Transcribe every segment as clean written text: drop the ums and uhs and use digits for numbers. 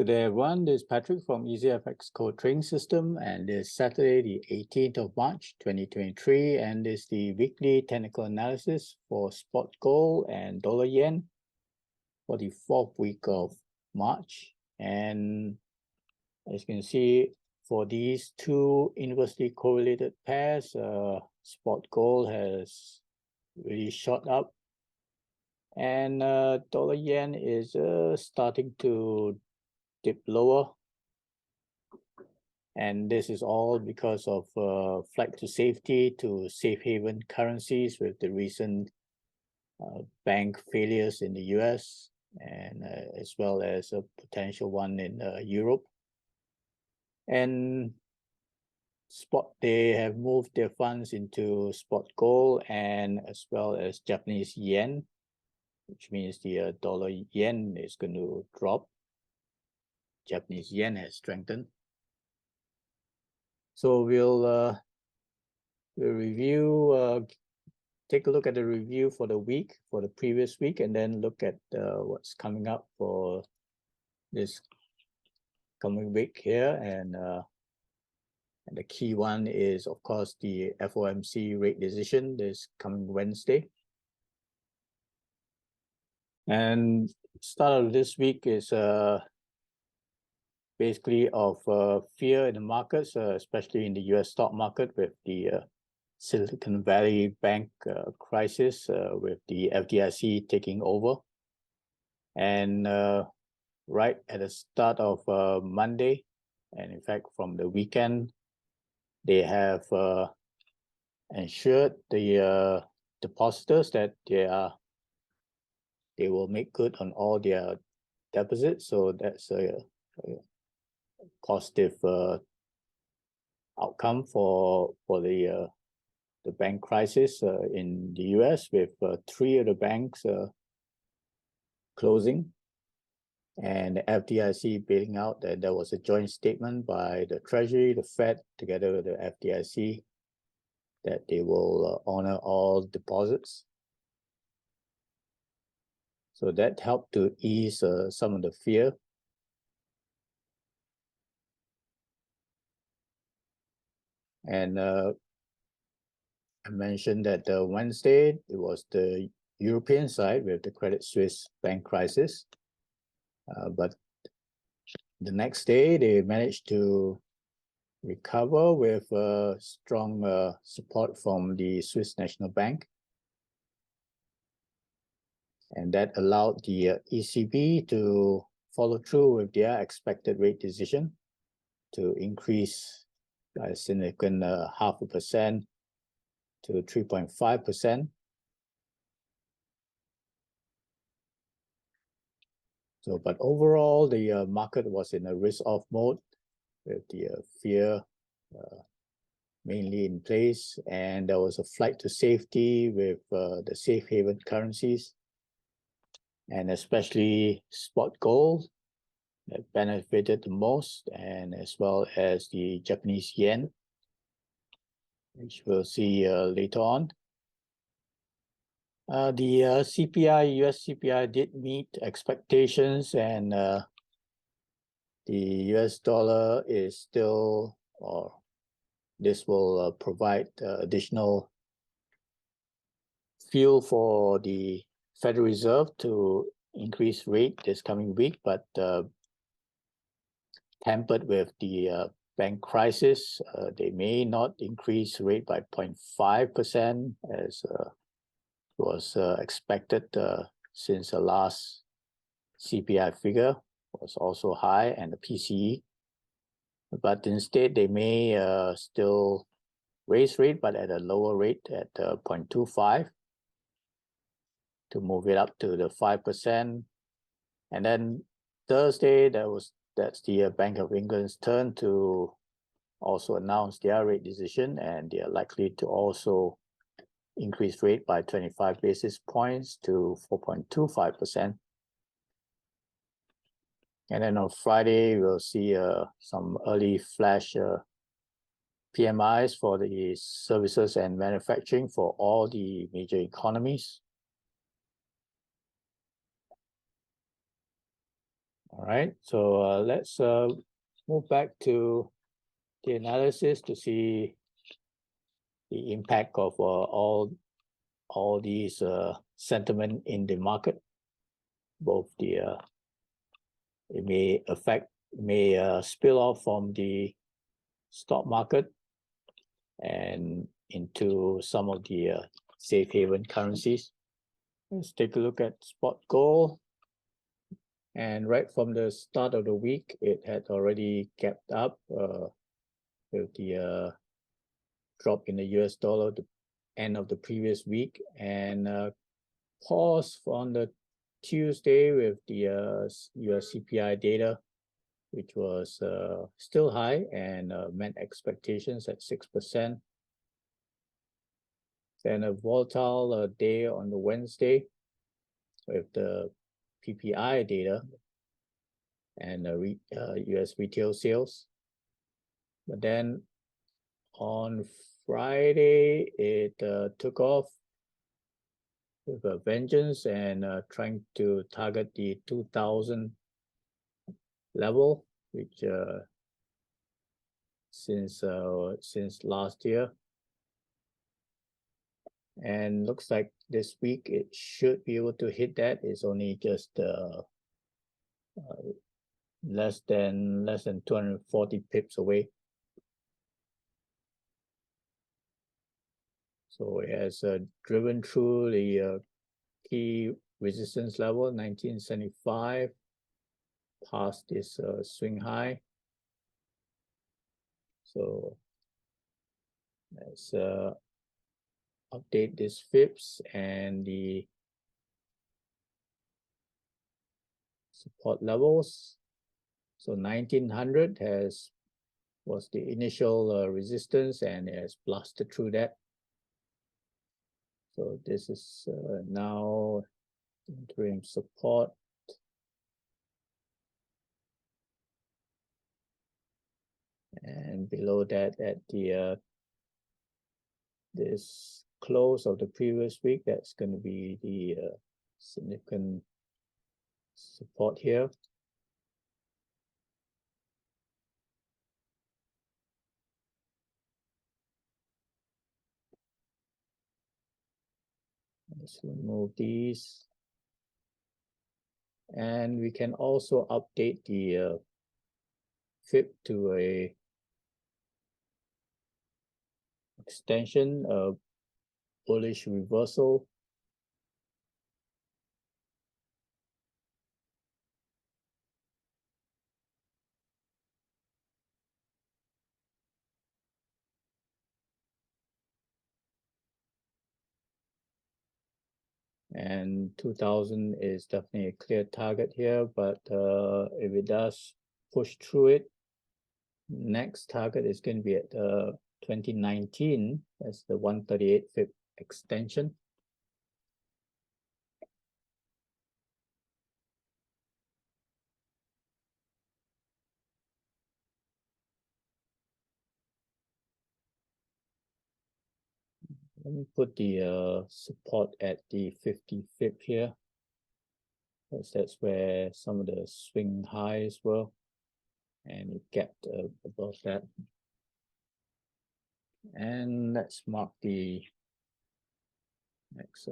Good day, everyone. This is Patrick from EasyFX Code Trading System, and this Saturday, the 18th of March, 2023, and this is the weekly technical analysis for spot gold and dollar yen for the 4th week of March. And as you can see, for these two inversely correlated pairs, spot gold has really shot up, and dollar yen is starting to dip lower, and this is all because of flight to safety to safe haven currencies with the recent bank failures in the US, and as well as a potential one in Europe. And they have moved their funds into spot gold and as well as Japanese yen, which means the dollar yen is going to drop. Japanese yen has strengthened. So we'll review, take a look at the review for the previous week, and then look at what's coming up for this coming week here. And the key one is, of course, the FOMC rate decision this coming Wednesday. And start of this week is basically of fear in the markets, especially in the US stock market, with the Silicon Valley Bank crisis, with the FDIC taking over. And right at the start of Monday, and in fact from the weekend, they have ensured the depositors that they will make good on all their deposits. So that's a positive outcome for the bank crisis in the US, with 3 of the banks closing, and the FDIC bailing out. That there was a joint statement by the Treasury, the Fed, together with the FDIC, that they will honor all deposits. So that helped to ease some of the fear. And I mentioned that Wednesday, it was the European side with the Credit Suisse bank crisis. But the next day, they managed to recover with strong support from the Swiss National Bank. And that allowed the ECB to follow through with their expected rate decision to increase by a significant 0.5% to 3.5%. So, but overall, the market was in a risk-off mode, with the fear mainly in place, and there was a flight to safety with the safe haven currencies, and especially spot gold that benefited the most, and as well as the Japanese yen, which we'll see later on. The CPI, US CPI, did meet expectations, and the US dollar is still, or this will provide additional fuel for the Federal Reserve to increase rate this coming week, but tempered with the bank crisis, they may not increase rate by 0.5% as was expected, since the last CPI figure was also high, and the PCE. But instead, they may still raise rate, but at a lower rate at 0.25 to move it up to the 5%. And then Thursday, that's the Bank of England's turn to also announce their rate decision, and they are likely to also increase rate by 25 basis points to 4.25%. And then on Friday, we'll see some early flash PMIs for the services and manufacturing for all the major economies. All right, so let's move back to the analysis to see the impact of all these sentiment in the market. Both the it may spill off from the stock market and into some of the safe haven currencies. Let's take a look at spot gold. And right from the start of the week, it had already kept up with the drop in the US dollar at the end of the previous week, and pause on the Tuesday with the US CPI data, which was still high and met expectations at 6%. Then a volatile day on the Wednesday with the PPI data and US retail sales. But then on Friday, it took off with a vengeance and trying to target the 2000 level, which since last year. And looks like this week it should be able to hit that. It's only just less than 240 pips away. So it has driven through the key resistance level 1975, past this swing high. So let's update this FIBS and the support levels. So 1900 was the initial resistance, and it has blasted through that. So this is now interim support. And below that, at the this close of the previous week, that's going to be the significant support here. Let's remove these. And we can also update the FIB to a extension of bullish reversal. And 2000 is definitely a clear target here, but if it does push through it, next target is going to be at 2019. That's the 138 FIB extension. Let me put the support at the 50 FIB here, because that's where some of the swing highs were, and it gapped above that. And let's mark the next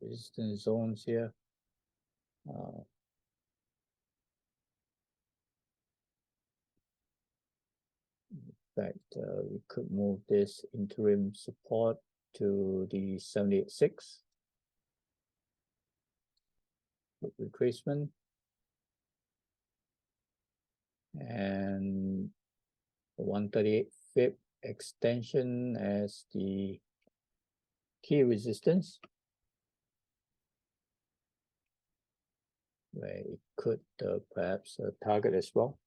resistance zones here. In fact, we could move this interim support to the 78.6 retracement, and the 138 FIB extension as the key resistance, where it could perhaps target as well.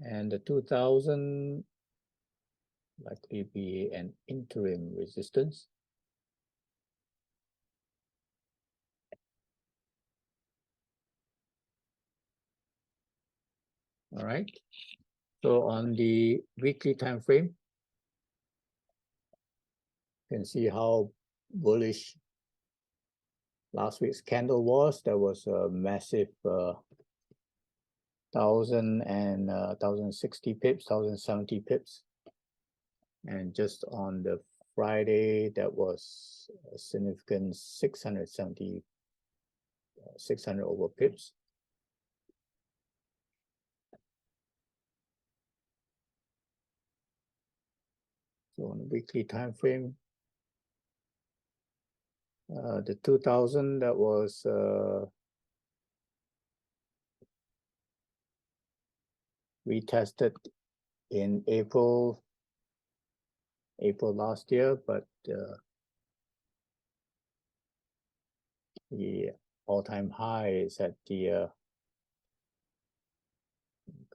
And the 2000 likely be an interim resistance. All right. So on the weekly time frame, you can see how bullish last week's candle was. There was a massive 1060 pips, 1070 pips. And just on the Friday, that was a significant 600 over pips. So on the weekly time frame, the 2000 that was retested in April last year, but the all-time high is at the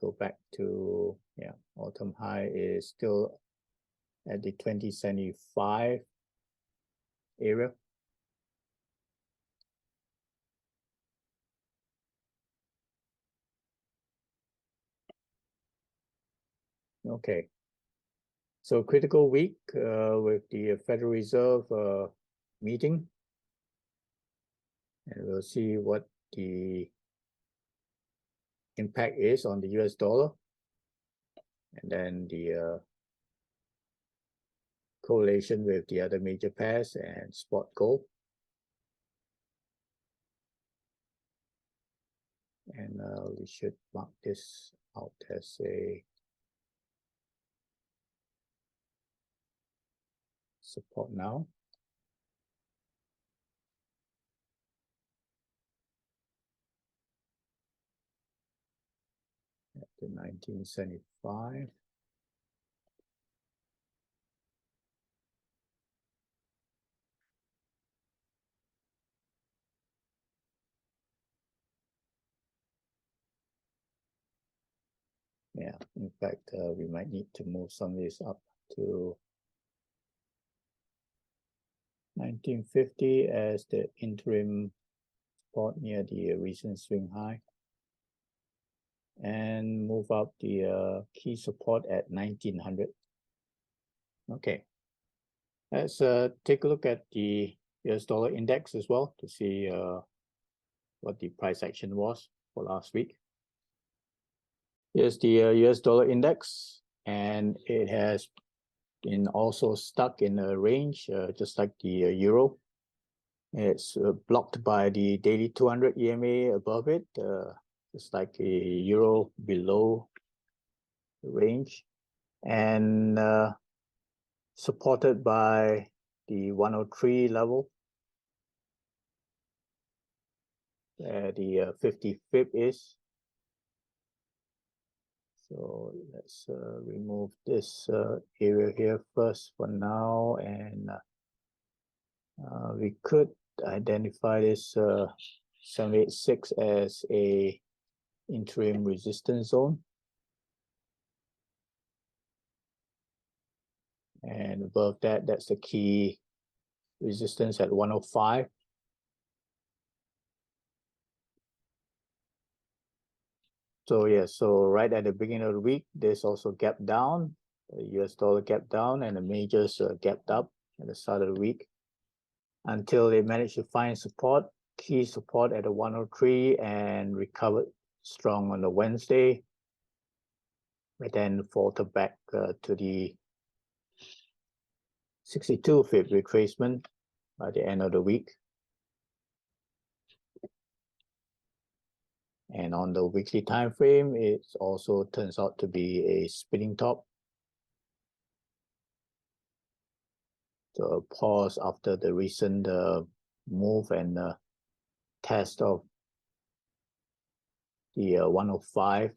go back to all-time high is still at the 2075 area. Okay, so critical week with the Federal Reserve meeting, and we'll see what the impact is on the US dollar, and then the correlation with the other major pairs and spot gold. And we should mark this out as a support now. At the 1975. Yeah, in fact, we might need to move some of this up to 1950 as the interim support near the recent swing high, and move up the key support at 1900. Okay, let's take a look at the US dollar index as well to see what the price action was for last week. Here's the US dollar index, and it has been also stuck in a range, just like the euro. It's blocked by the daily 200 EMA above it, just like a euro below the range, and supported by the 103 level, where the 50 pip is. So let's remove this area here first for now, and we could identify this 786 as a interim resistance zone, and above that, that's the key resistance at 105. So yeah, so right at the beginning of the week, there's also gap down, the US dollar gap down, and the majors gapped up at the start of the week until they managed to find support, key support at the 103, and recovered strong on the Wednesday, but then faltered back to the 62 pip retracement by the end of the week. And on the weekly time frame, it also turns out to be a spinning top. So a pause after the recent move and test of the 105.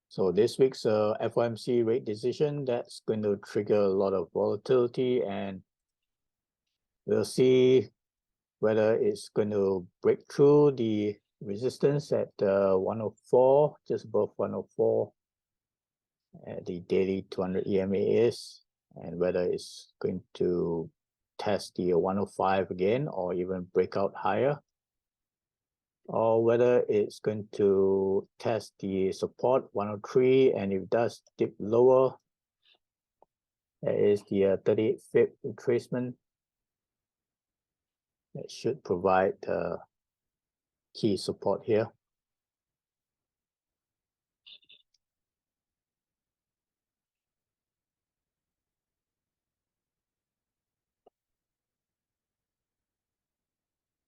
So this week's FOMC rate decision, that's going to trigger a lot of volatility, and we'll see whether it's going to break through the resistance at 104, just above 104, at the daily 200 EMA is, and whether it's going to test the 105 again or even break out higher, or whether it's going to test the support 103, and if it does dip lower, that is the 38 pip retracement, It should provide key support here.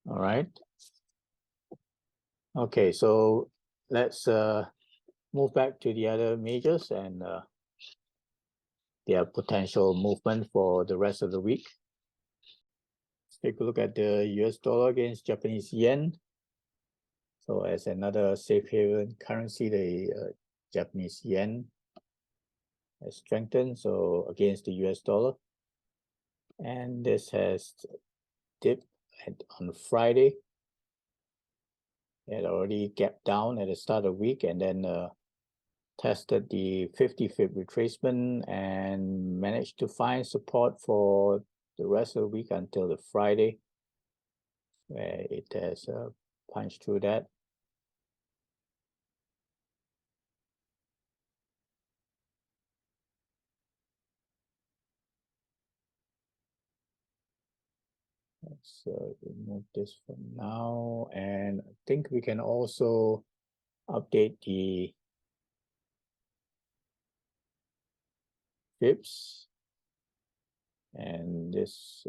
All right. Okay, so let's move back to the other majors and their potential movement for the rest of the week. Let's take a look at the US dollar against Japanese yen. So as another safe haven currency, the Japanese yen has strengthened so against the US dollar. And this has dipped on Friday. It already gapped down at the start of the week and then tested the 50-pip retracement and managed to find support for the rest of the week until the Friday, where it has punched through that. Let's remove this for now, and I think we can also update the pips, and this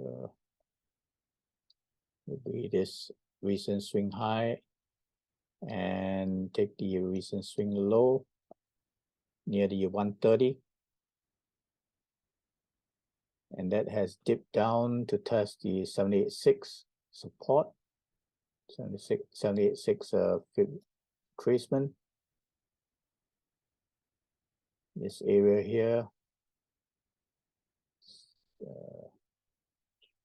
will be this recent swing high, and take the recent swing low near the 130. And that has dipped down to test the 786 support, 786 retracement. This area here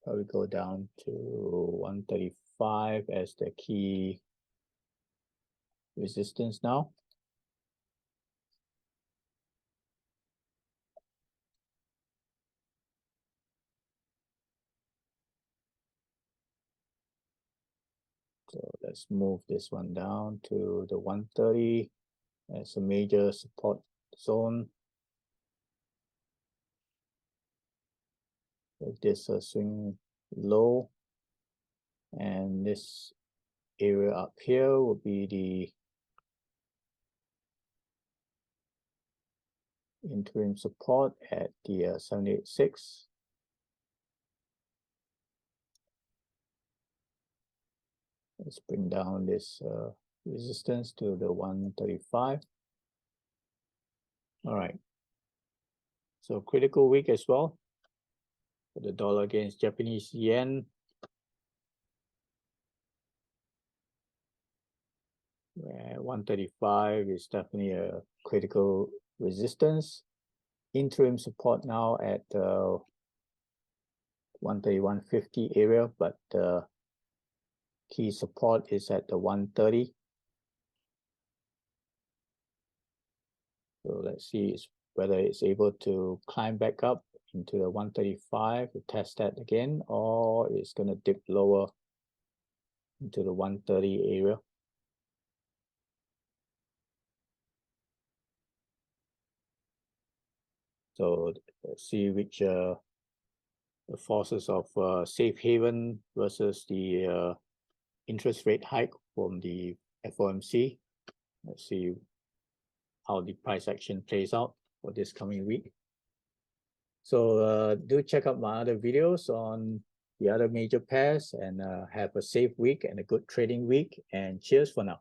probably go down to 135 as the key resistance now. So let's move this one down to the 130 as a major support zone. With this swing low, and this area up here will be the interim support at the 786. Let's bring down this resistance to the 135. All right. So critical week as well for the dollar against Japanese yen. Where 135 is definitely a critical resistance. Interim support now at 131.50 area, but key support is at the 130. So let's see whether it's able to climb back up into the 135 to test that again, or it's going to dip lower into the 130 area. So let's see which the forces of safe haven versus the interest rate hike from the FOMC. Let's see how the price action plays out for this coming week. So do check out my other videos on the other major pairs, and have a safe week and a good trading week, and cheers for now.